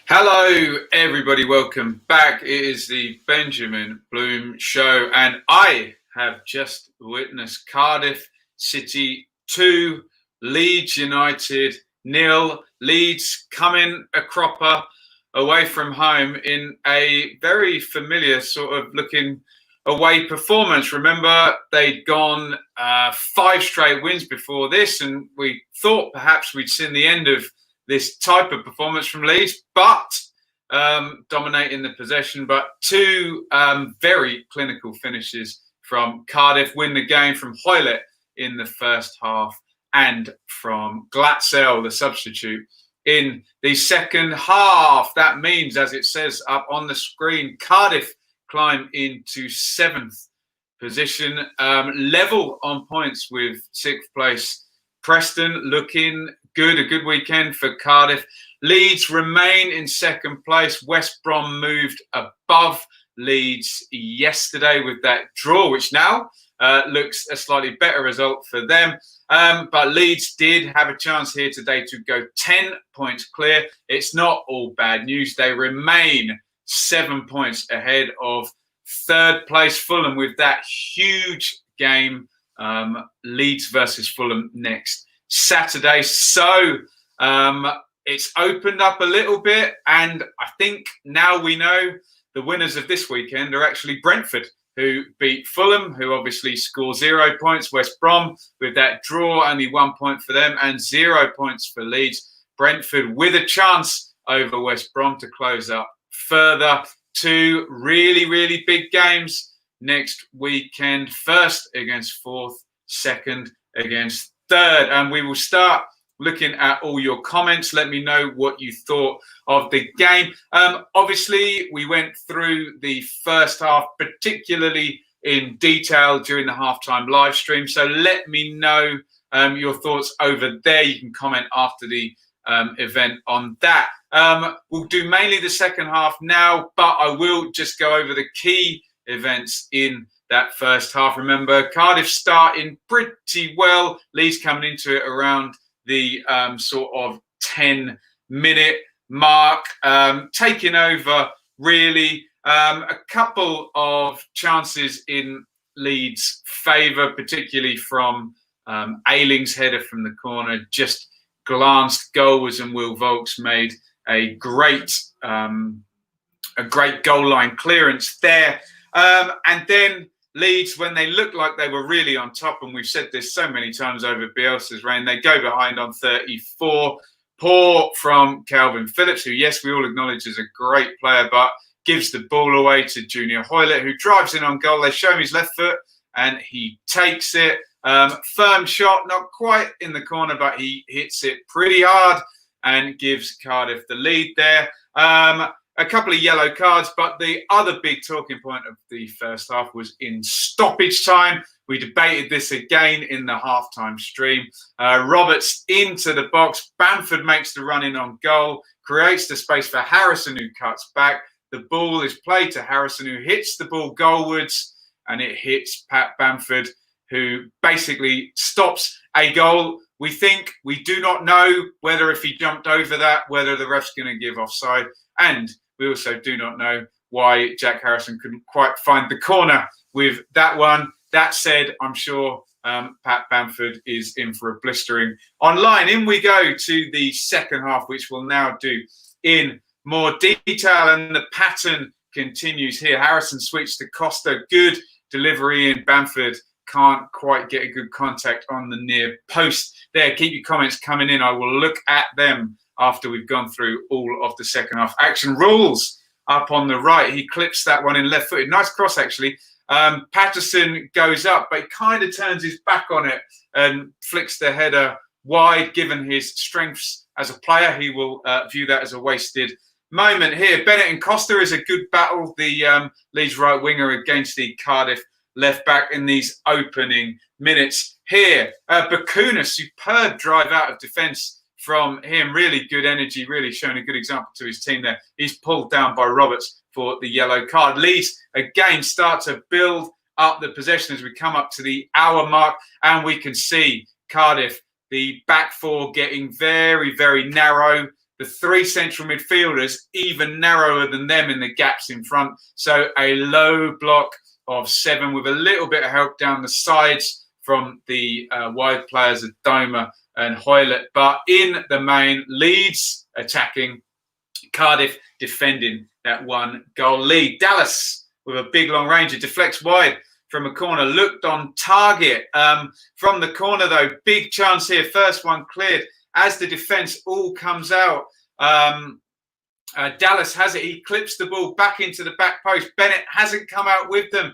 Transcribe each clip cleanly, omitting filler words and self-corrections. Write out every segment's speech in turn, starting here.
Hello, everybody. Welcome back. It is the Benjamin Bloom Show, and I have just witnessed Cardiff City 2, Leeds United 0. Leeds coming a cropper away from home in a very familiar sort of looking away performance. Remember, they'd gone 5 straight wins before this, and we thought perhaps we'd seen the end of this type of performance from Leeds, but dominating the possession. But 2 very clinical finishes from Cardiff. Win the game from Hallewell in the first half and from Glatzel, the substitute, in the second half. That means, as it says up on the screen, Cardiff climb into 7th position, level on points with 6th place Preston. Looking good, a good weekend for Cardiff. Leeds remain in 2nd place. West Brom moved above Leeds yesterday with that draw, which now looks a slightly better result for them. But Leeds did have a chance here today to go 10 points clear. It's not all bad news. They remain 7 points ahead of 3rd place Fulham with that huge game, Leeds versus Fulham next Saturday. So it's opened up a little bit, and I think now we know the winners of this weekend are actually Brentford, who beat Fulham, who obviously score 0 points. West Brom with that draw, only 1 point for them, and 0 points for Leeds. Brentford with a chance over West Brom to close up further. 2 really, really big games next weekend. 1st against 4th, 2nd against 3rd. And we will start looking at all your comments. Let me know what you thought of the game. Obviously, we went through the first half, particularly in detail during the halftime live stream. So let me know your thoughts over there. You can comment after the event on that. We'll do mainly the second half now, but I will just go over the key events in that first half. Remember, Cardiff starting pretty well. Leeds coming into it around the sort of 10-minute mark, taking over really. A couple of chances in Leeds' favour, particularly from Ayling's header from the corner, just glanced goalwards, and Will Vaulks made a great goal line clearance there. And then Leeds, when they looked like they were really on top, and we've said this so many times over Bielsa's reign, they go behind on 34. Poor from Calvin Phillips, who, yes, we all acknowledge is a great player, but gives the ball away to Junior Hoylett, who drives in on goal. They show him his left foot, and he takes it. Firm shot, not quite in the corner, but he hits it pretty hard and gives Cardiff the lead there. A couple of yellow cards, but the other big talking point of the first half was in stoppage time. We debated this again in the halftime stream. Roberts into the box. Bamford makes the run in on goal, creates the space for Harrison, who cuts back. The ball is played to Harrison, who hits the ball goalwards, and it hits Pat Bamford, who basically stops a goal. We do not know whether if he jumped over that, whether the ref's going to give offside. And we also do not know why Jack Harrison couldn't quite find the corner with that one. That said, I'm sure Pat Bamford is in for a blistering online. In we go to the second half, which we'll now do in more detail. And the pattern continues here. Harrison switched to Costa. Good delivery in. Bamford can't quite get a good contact on the near post there. Keep your comments coming in. I will look at them after we've gone through all of the second half action. Rules up on the right. He clips that one in left footed. Nice cross, actually. Patterson goes up, but he kind of turns his back on it and flicks the header wide. Given his strengths as a player, he will view that as a wasted moment here. Bennett and Costa is a good battle. The Leeds right winger against the Cardiff left back in these opening minutes here. Bakuna, superb drive out of defence from him. Really good energy, really showing a good example to his team there. He's pulled down by Roberts for the yellow card. Leeds again start to build up the possession as we come up to the hour mark, and we can see Cardiff, the back four, getting very, very narrow. the 3 central midfielders even narrower than them in the gaps in front. So a low block of 7 with a little bit of help down the sides from the wide players of Doma and Hoylett. But in the main, Leeds attacking, Cardiff defending that 1-goal lead. Dallas with a big long ranger deflects wide from a corner, looked on target from the corner though. Big chance here, first one cleared as the defence all comes out. Dallas has it. He clips the ball back into the back post. Bennett hasn't come out with them.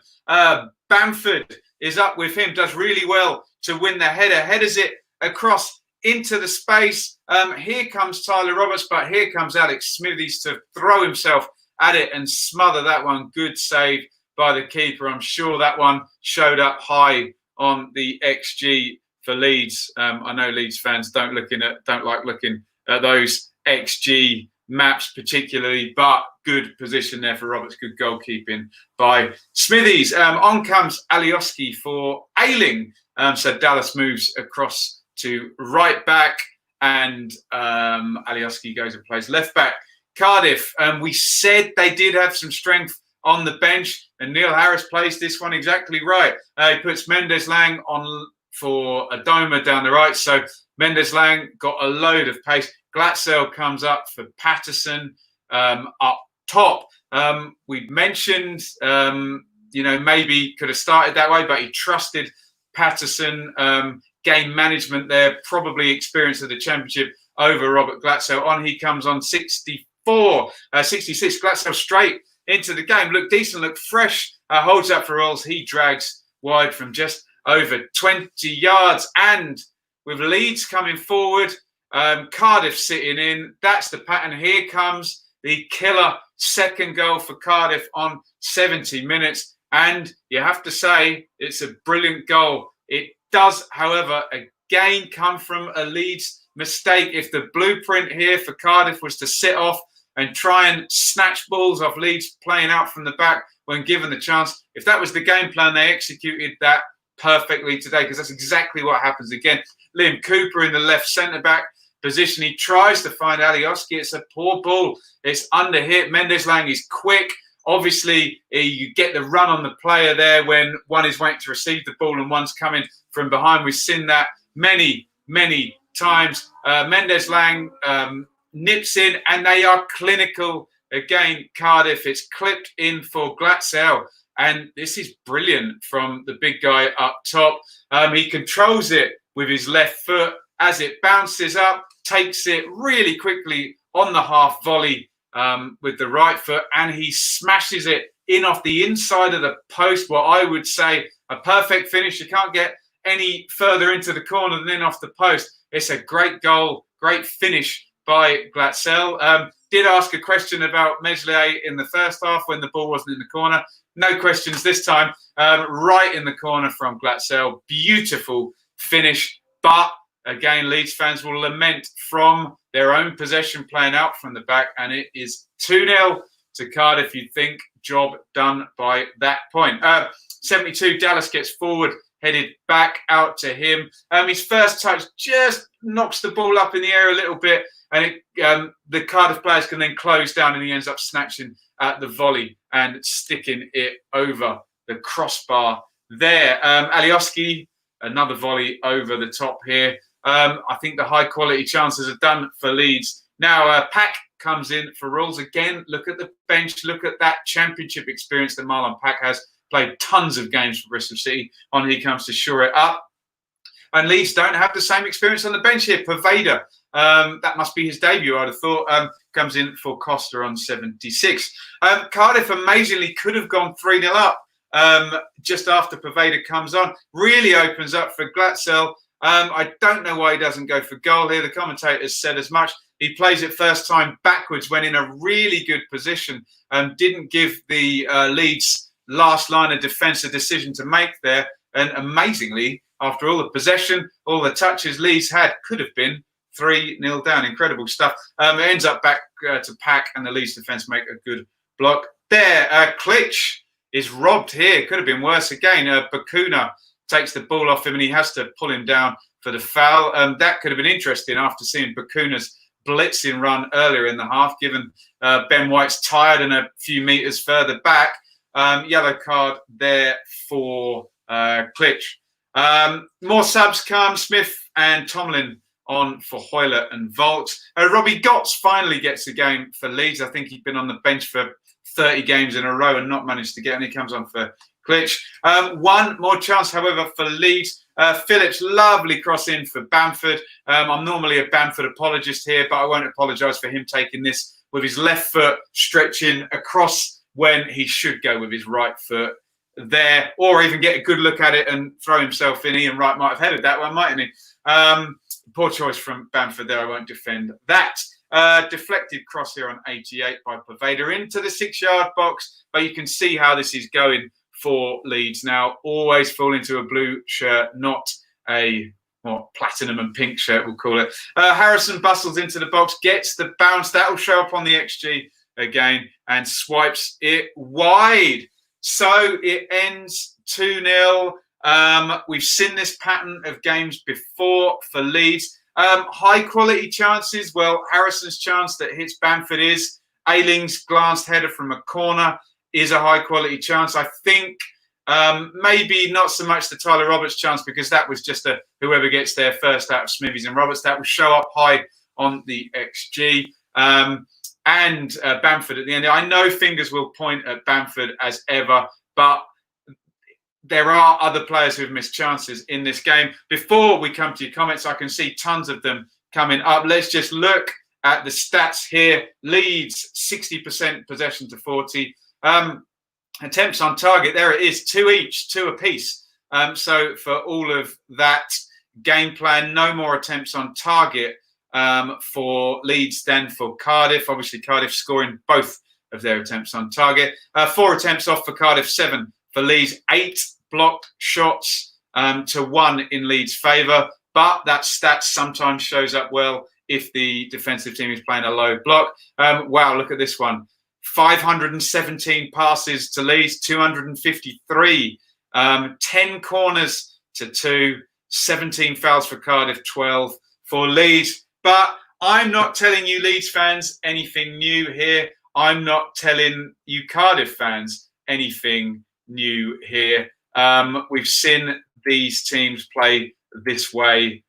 Bamford is up with him, does really well to win the header. Headers it across into the space. Here comes Tyler Roberts, but here comes Alex Smithies to throw himself at it and smother that one. Good save by the keeper. I'm sure that one showed up high on the XG for Leeds. I know Leeds fans don't like looking at those XG maps particularly, but good position there for Roberts. Good goalkeeping by Smithies. On comes Alioski for Ayling. So Dallas moves across to right back, and Alioski goes and plays left back. Cardiff, we said they did have some strength on the bench, and Neil Harris plays this one exactly right. He puts Mendes-Lang on for Adoma down the right, so Mendes-Lang got a load of pace. Glatzel comes up for Patterson up top. We mentioned, maybe could have started that way, but he trusted Patterson. Game management there, probably experience of the Championship over Robert Glatzel. On he comes on 66. Glatzel straight into the game. Looked decent, looked fresh. Holds up for Rolls. He drags wide from just over 20 yards. And with Leeds coming forward, Cardiff sitting in. That's the pattern. Here comes the killer second goal for Cardiff on 70 minutes. And you have to say it's a brilliant goal. It does, however, again come from a Leeds mistake. If the blueprint here for Cardiff was to sit off and try and snatch balls off Leeds playing out from the back when given the chance, if that was the game plan, they executed that perfectly today, because that's exactly what happens again. Liam Cooper in the left centre-back position. He tries to find Alioski. It's a poor ball. It's under hit. Mendes-Lang is quick. Obviously, you get the run on the player there when one is waiting to receive the ball and one's coming from behind. We've seen that many, many times. Mendes-Lang nips in, and they are clinical again. Cardiff, it's clipped in for Glatzel, and this is brilliant from the big guy up top. He controls it with his left foot as it bounces up, takes it really quickly on the half volley with the right foot, and he smashes it in off the inside of the post. What I would say a perfect finish. You can't get any further into the corner than in off the post. It's a great goal, great finish by Glatzel. Did ask a question about Meslier in the first half when the ball wasn't in the corner. No questions this time. Right in the corner from Glatzel. Beautiful finish. But again, Leeds fans will lament from their own possession playing out from the back. And it is 2-0 to Cardiff. You'd think job done by that point. 72, Dallas gets forward, headed back out to him. His first touch just knocks the ball up in the air a little bit, and the Cardiff players can then close down, and he ends up snatching at the volley and sticking it over the crossbar there. Alioski, another volley over the top here. I think the high quality chances are done for Leeds. Now, Pack comes in for Rules again. Look at the bench. Look at that Championship experience that Marlon Pack has. Played tons of games for Bristol City. On he comes to shore it up. And Leeds don't have the same experience on the bench here. Pervader, that must be his debut, I'd have thought, comes in for Costa on 76. Cardiff amazingly could have gone 3-0 up just after Pervader comes on. Really opens up for Glatzel. I don't know why he doesn't go for goal here. The commentators said as much. He plays it first time backwards when in a really good position. Didn't give the Leeds last line of defence a decision to make there. And amazingly, after all the possession, all the touches Leeds had, could have been 3-0 down. Incredible stuff. It ends up back to Pack, and the Leeds defence make a good block there. Klitsch is robbed here. Could have been worse again. Bakuna takes the ball off him, and he has to pull him down for the foul. That could have been interesting after seeing Bakuna's blitzing run earlier in the half, given Ben White's tired and a few metres further back. Yellow card there for Klitsch. More subs come. Smith and Tomlin on for Hoylett and Volt. Robbie Gotts finally gets a game for Leeds. I think he'd been on the bench for 30 games in a row and not managed to get, and he comes on for Klitsch. One more chance, however, for Leeds. Phillips, lovely cross in for Bamford. I'm normally a Bamford apologist here, but I won't apologise for him taking this with his left foot, stretching across when he should go with his right foot there, or even get a good look at it and throw himself in. Ian Wright might have headed that one, mightn't he? Poor choice from Bamford there. I won't defend that. Deflected cross here on 88 by Pervader into the 6-yard box, but you can see how this is going for Leeds now. Always fall into a blue shirt, not a platinum and pink shirt, we'll call it. Harrison bustles into the box, gets the bounce. That will show up on the XG again and swipes it wide. So it ends 2-0. We've seen this pattern of games before for Leeds. High quality chances. Well, Harrison's chance that hits Bamford is. Ayling's glanced header from a corner is a high quality chance. I think maybe not so much the Tyler Roberts chance, because that was just a whoever gets there first out of Smithies and Roberts. That will show up high on the XG. And Bamford at the end. I know fingers will point at Bamford as ever, but there are other players who have missed chances in this game. Before we come to your comments, I can see tons of them coming up. Let's just look at the stats here. Leeds, 60% possession to 40. Attempts on target, there it is, 2 each, 2 apiece. So for all of that game plan, no more attempts on target for Leeds than for Cardiff. Obviously, Cardiff scoring both of their attempts on target. 4 attempts off for Cardiff, 7 for Leeds. 8 blocked shots to 1 in Leeds' favour. But that stat sometimes shows up well if the defensive team is playing a low block. Wow, look at this one. 517 passes to Leeds, 253. 10 corners to 2. 17 fouls for Cardiff, 12 for Leeds. But I'm not telling you Leeds fans anything new here. I'm not telling you Cardiff fans anything new here. We've seen these teams play this way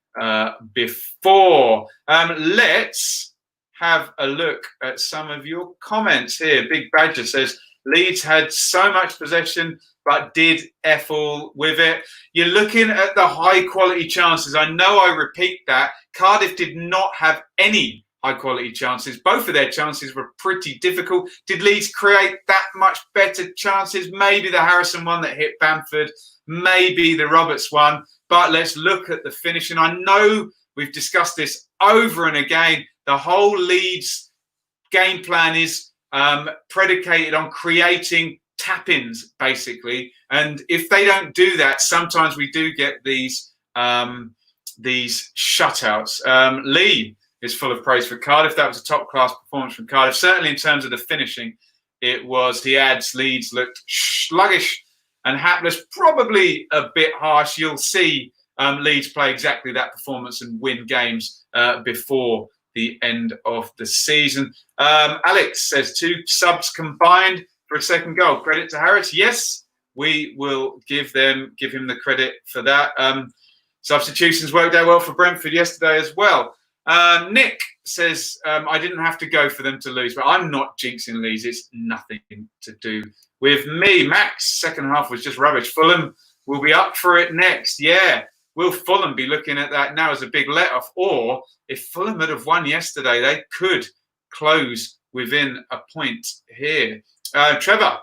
before. Let's have a look at some of your comments here. Big Badger says, Leeds had so much possession, but did F all with it. You're looking at the high quality chances. I know I repeat that. Cardiff did not have any high quality chances. Both of their chances were pretty difficult. Did Leeds create that much better chances? Maybe the Harrison one that hit Bamford, maybe the Roberts one. But let's look at the finishing. I know we've discussed this over and again. The whole Leeds game plan is predicated on creating tap-ins, basically. And if they don't do that, sometimes we do get these shutouts. Lee is full of praise for Cardiff. That was a top-class performance from Cardiff. Certainly in terms of the finishing, it was. He adds, Leeds looked sluggish and hapless, probably a bit harsh. You'll see Leeds play exactly that performance and win games before the end of the season. Alex says 2 subs combined for a second goal. Credit to Harris. Yes, we will give him the credit for that. Substitutions worked out well for Brentford yesterday as well. Nick says, I didn't have to go for them to lose, but I'm not jinxing Leeds. It's nothing to do with me. Max, second half was just rubbish. Fulham will be up for it next. Yeah, will Fulham be looking at that now as a big let-off? Or if Fulham had have won yesterday, they could close within a point here. Trevor,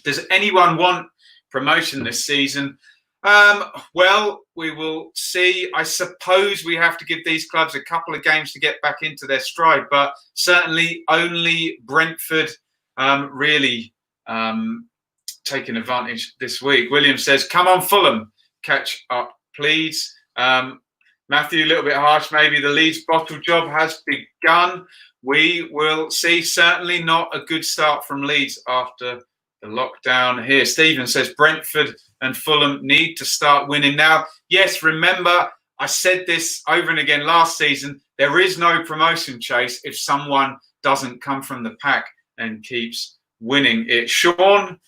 does anyone want promotion this season? Well, we will see. I suppose we have to give these clubs a couple of games to get back into their stride, but certainly only Brentford really taking advantage this week. William says, come on, Fulham, catch up, please. Matthew, a little bit harsh. Maybe the Leeds bottle job has begun. We will see. Certainly not a good start from Leeds after the lockdown here. Stephen says Brentford and Fulham need to start winning now. Yes, remember, I said this over and again last season. There is no promotion chase if someone doesn't come from the pack and keeps winning it. Sean,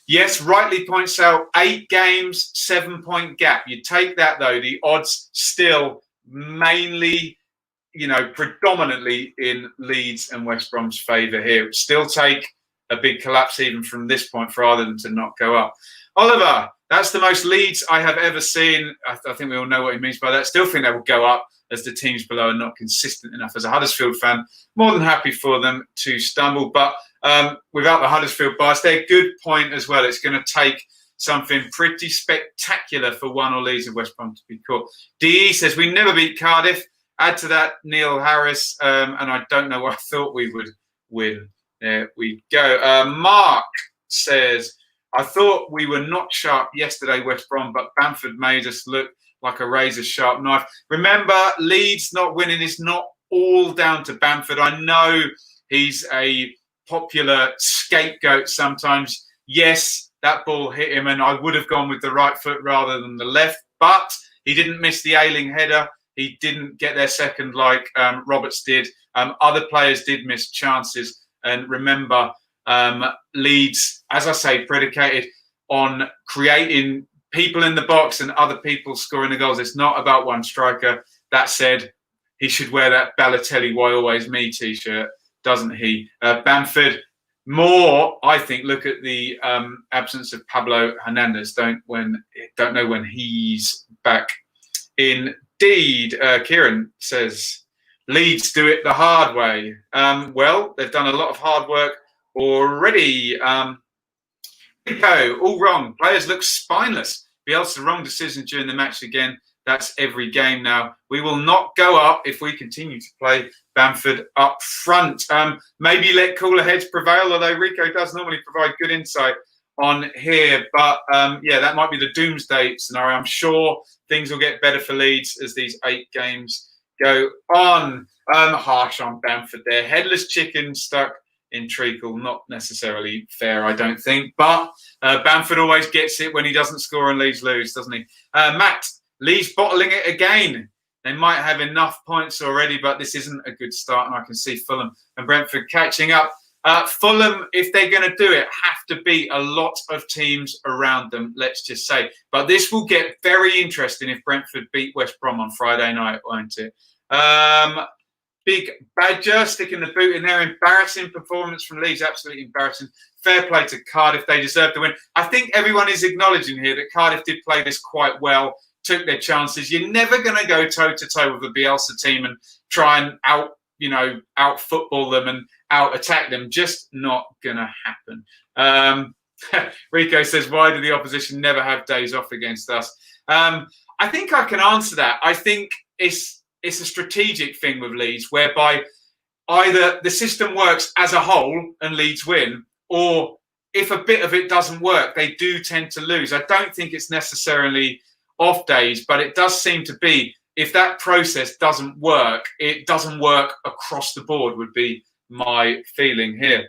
yes, rightly points out 8 games, 7-point gap. You take that, though, the odds still mainly, predominantly in Leeds and West Brom's favour here. It still take a big collapse even from this point for either of them to not go up. Oliver, that's the most Leeds I have ever seen. I think we all know what he means by that. Still think they will go up as the teams below are not consistent enough. As a Huddersfield fan, more than happy for them to stumble. But without the Huddersfield bias, they're a good point as well. It's going to take something pretty spectacular for one or Leeds and West Brom to be caught. DE says, we never beat Cardiff. Add to that Neil Harris, and I don't know what I thought we would win. There we go. Mark says, I thought we were not sharp yesterday, West Brom, but Bamford made us look like a razor-sharp knife. Remember, Leeds not winning is not all down to Bamford. I know he's a popular scapegoat sometimes. Yes, that ball hit him, and I would have gone with the right foot rather than the left, but he didn't miss the Ayling header. He didn't get there second like Roberts did. Other players did miss chances. And remember, Leeds, as I say, predicated on creating people in the box and other people scoring the goals. It's not about one striker. That said, he should wear that Balotelli "Why Always Me" t-shirt, doesn't he? Bamford, more, I think, look at the absence of Pablo Hernandez. Don't know when he's back. Indeed, Kieran says, Leeds do it the hard way. Well, they've done a lot of hard work already. All wrong. Players look spineless. Bielsa, wrong decision during the match again. That's every game now. We will not go up if we continue to play Bamford up front. Maybe let cooler heads prevail, although Rico does normally provide good insight on here. But, that might be the doomsday scenario. I'm sure things will get better for Leeds as these 8 games go on. Harsh on Bamford there. Headless chicken stuck in treacle. Not necessarily fair, I don't think. But Bamford always gets it when he doesn't score and Leeds lose, doesn't he? Matt, Leeds bottling it again. They might have enough points already, but this isn't a good start. And I can see Fulham and Brentford catching up. Fulham, if they're going to do it, have to beat a lot of teams around them, let's just say. But this will get very interesting if Brentford beat West Brom on Friday night, won't it? Big Badger sticking the boot in there. Embarrassing performance from Leeds. Absolutely embarrassing. Fair play to Cardiff. They deserve the win. I think everyone is acknowledging here that Cardiff did play this quite well, took their chances. You're never going to go toe-to-toe with a Bielsa team and try and out-football them and out-attack them. Just not going to happen. Rico says, why do the opposition never have days off against us? I think I can answer that. I think it's a strategic thing with Leeds, whereby either the system works as a whole and Leeds win, or if a bit of it doesn't work, they do tend to lose. I don't think it's necessarily off days, but it does seem to be, if that process doesn't work, it doesn't work across the board, would be my feeling here.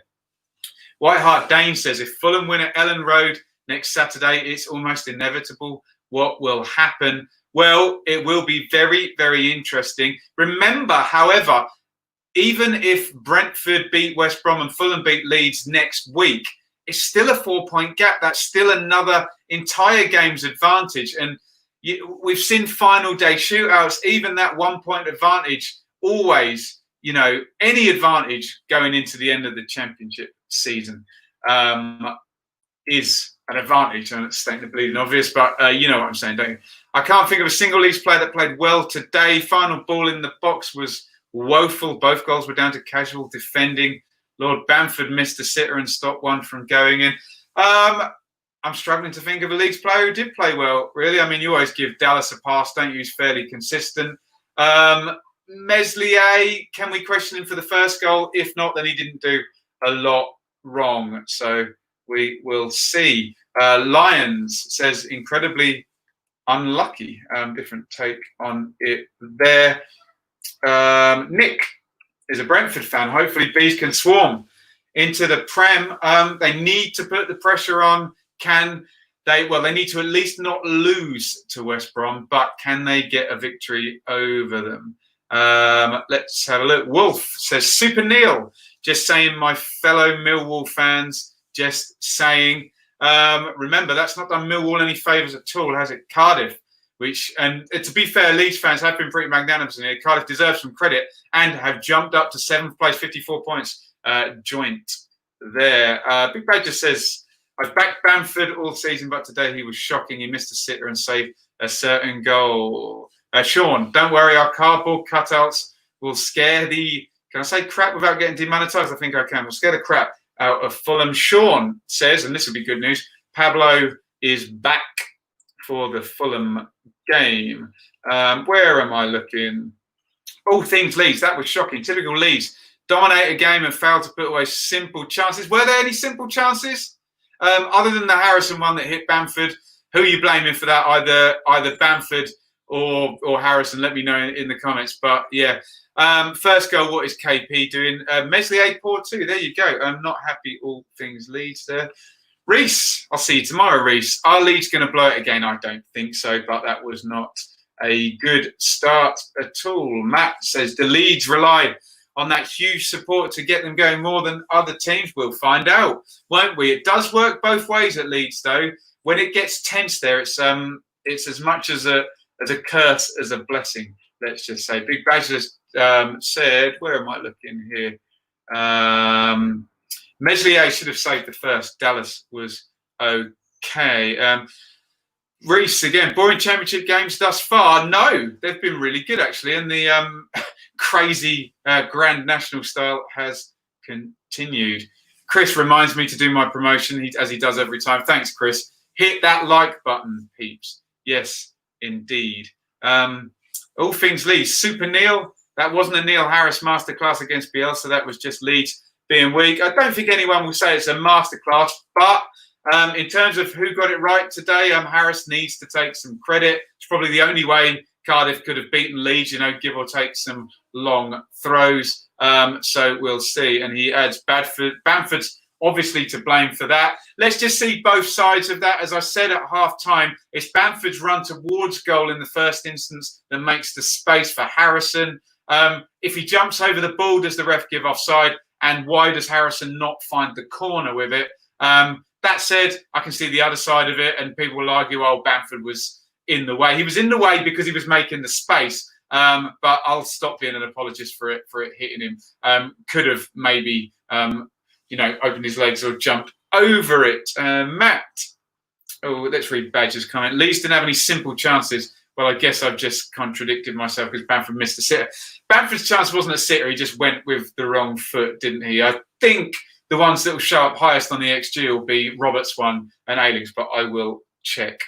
Whiteheart Dane says, if Fulham win at Ellen Road next Saturday, it's almost inevitable what will happen. Well, it will be very, very interesting. Remember, however, even if Brentford beat West Brom and Fulham beat Leeds next week, it's still a 4-point gap. That's still another entire game's advantage. And we've seen final day shootouts, even that 1-point advantage, always, any advantage going into the end of the championship season is an advantage. And it's stating the bleeding obvious, but you know what I'm saying, don't you? I can't think of a single Leeds player that played well today. Final ball in the box was woeful. Both goals were down to casual defending. Lord Bamford missed a sitter and stopped one from going in. I'm struggling to think of a Leeds player who did play well, really. I mean, you always give Dallas a pass, don't you? He's fairly consistent. Meslier, can we question him for the first goal? If not, then he didn't do a lot wrong. So we will see. Lyons says, incredibly unlucky. Different take on it there. Nick is a Brentford fan. Hopefully bees can swarm into the Prem. They need to put the pressure on. Can They need to at least not lose to West Brom, but can they get a victory over them? Let's have a look. Wolf says, Super Neil, just saying, my fellow Millwall fans, just saying. Remember, that's not done Millwall any favours at all, has it? Cardiff, and to be fair, Leeds fans have been pretty magnanimous in here. Cardiff deserves some credit and have jumped up to 7th place, 54 points, joint there. Big Badger says, I've backed Bamford all season, but today he was shocking. He missed a sitter and saved a certain goal. Sean, don't worry, our cardboard cutouts will scare the, can I say crap without getting demonetised? I think I can. We'll scare the crap out of Fulham. Sean says, and this will be good news, Pablo is back for the Fulham game. Where am I looking? All things Leeds, that was shocking. Typical Leeds. Dominate a game and fail to put away simple chances. Were there any simple chances? Other than the Harrison one that hit Bamford, who are you blaming for that? Either Bamford or Harrison? Let me know in the comments. But yeah, first goal, what is KP doing? Meslier poor too. There you go. I'm not happy. All things Leeds there. Reese, I'll see you tomorrow, Reese. Are Leeds going to blow it again? I don't think so, but that was not a good start at all. Matt says, the Leeds rely on that huge support to get them going more than other teams. We'll find out, won't we? It does work both ways at Leeds, though. When it gets tense there, it's as much as a curse as a blessing, let's just say. Big Badger said, where am I looking here? Meslier should have saved the first. Dallas was okay. Reese, again, boring championship games thus far. No, they've been really good, actually. And the crazy grand national style has continued. Chris reminds me to do my promotion, as he does every time. Thanks, Chris. Hit that like button, peeps. Yes, indeed. All things Leeds. Super Neil. That wasn't a Neil Harris masterclass against Bielsa. That was just Leeds being weak. I don't think anyone will say it's a masterclass, but in terms of who got it right today, Harris needs to take some credit. It's probably the only way Cardiff could have beaten Leeds, give or take some long throws. So we'll see. And he adds Bamford's obviously to blame for that. Let's just see both sides of that. As I said at half-time, it's Bamford's run towards goal in the first instance that makes the space for Harrison. If he jumps over the ball, does the ref give offside? And why does Harrison not find the corner with it? That said, I can see the other side of it, and people will argue, oh, Bamford was in the way. He was in the way because he was making the space, but I'll stop being an apologist for it hitting him. Could have maybe, opened his legs or jumped over it. Matt, let's read Badger's comment. Leeds didn't have any simple chances. Well, I guess I've just contradicted myself because Bamford missed a sitter. Bamford's chance wasn't a sitter. He just went with the wrong foot, didn't he? I think the ones that will show up highest on the XG will be Roberts' one and Ailing's, but I will check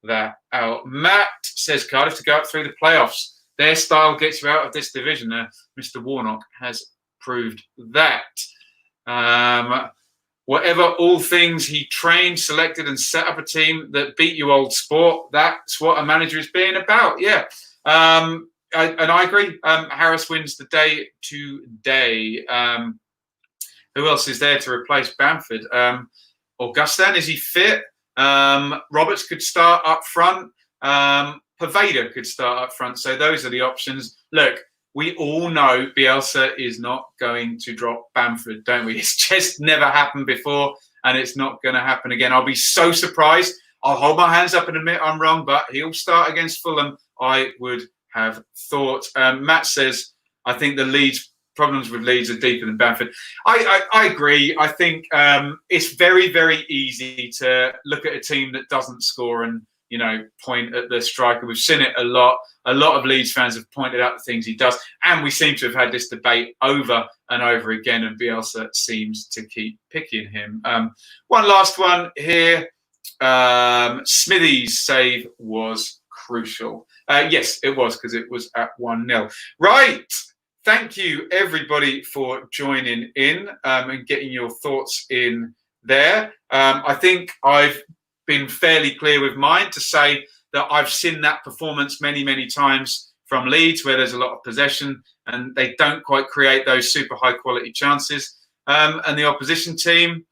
that out. Matt says Cardiff to go up through the playoffs. Their style gets you out of this division. Mr. Warnock has proved that. Whatever all things he trained, selected and set up a team that beat you, old sport. That's what a manager is being about. Yeah. And I agree. Harris wins the day today. Who else is there to replace Bamford? Augustin, is he fit? Roberts could start up front. Paveda could start up front. So those are the options. Look, we all know Bielsa is not going to drop Bamford, don't we? It's just never happened before, and it's not going to happen again. I'll be so surprised. I'll hold my hands up and admit I'm wrong, but he'll start against Fulham, I would have thought. Matt says, I think the problems with Leeds are deeper than Bamford. I agree. I think it's very, very easy to look at a team that doesn't score and, point at the striker. We've seen it a lot. A lot of Leeds fans have pointed out the things he does. And we seem to have had this debate over and over again, and Bielsa seems to keep picking him. One last one here. Smithy's save was crucial. Yes, it was, because it was at 1-0. Right. Thank you, everybody, for joining in and getting your thoughts in there. I think I've been fairly clear with mine to say that I've seen that performance many, many times from Leeds, where there's a lot of possession and they don't quite create those super high-quality chances. And the opposition team,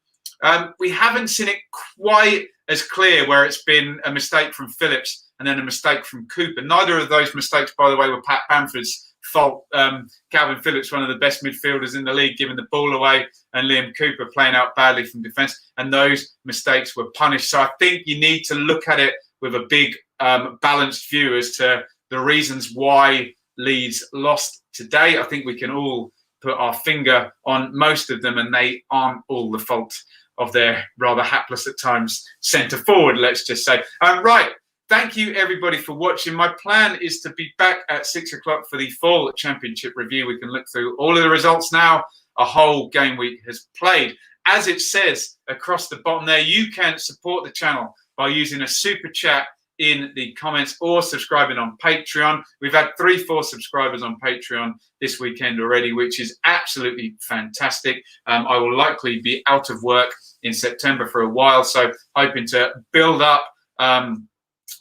we haven't seen it quite as clear where it's been a mistake from Phillips and then a mistake from Cooper. Neither of those mistakes, by the way, were Pat Bamford's fault. Calvin Phillips, one of the best midfielders in the league, giving the ball away, and Liam Cooper playing out badly from defence, and those mistakes were punished. So I think you need to look at it with a big balanced view as to the reasons why Leeds lost today. I think we can all put our finger on most of them, and they aren't all the fault of their rather hapless at times centre forward, let's just say. Right. Thank you, everybody, for watching. My plan is to be back at 6 o'clock for the full championship review. We can look through all of the results now. A whole game week has played. As it says across the bottom there, you can support the channel by using a super chat in the comments or subscribing on Patreon. We've had 3-4 subscribers on Patreon this weekend already, which is absolutely fantastic. I will likely be out of work in September for a while, so hoping to build up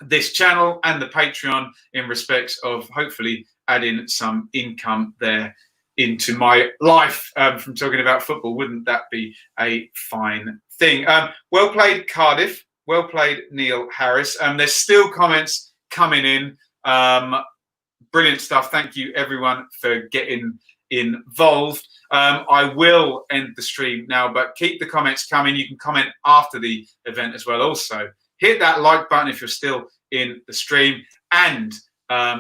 this channel and the Patreon in respects of hopefully adding some income there into my life from talking about football. Wouldn't that be a fine thing? Well played, Cardiff. Well played, Neil Harris. There's still comments coming in. Brilliant stuff. Thank you, everyone, for getting involved. I will end the stream now, but keep the comments coming. You can comment after the event as well. Also, hit that like button if you're still in the stream, and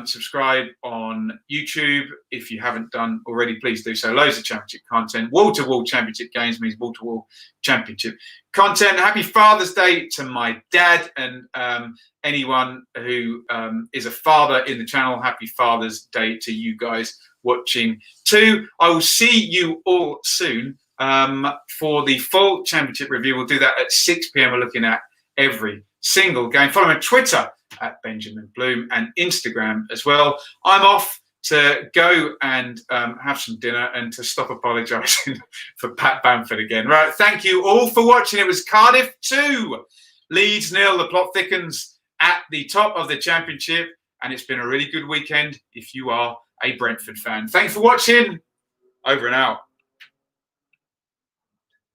subscribe on YouTube if you haven't done already. Please do so. Loads of championship content. Wall-to-wall championship games means wall-to-wall championship content. Happy Father's Day to my dad and anyone who is a father in the channel. Happy Father's Day to you guys watching too. I will see you all soon for the full championship review. We'll do that at 6 p.m. We're looking at every single game. Follow me on Twitter at Benjamin Bloom and Instagram as well. I'm off to go and have some dinner and to stop apologising for Pat Bamford again. Right, thank you all for watching. It was Cardiff 2, Leeds 0. The plot thickens at the top of the championship, and it's been a really good weekend if you are a Brentford fan. Thanks for watching. Over and out.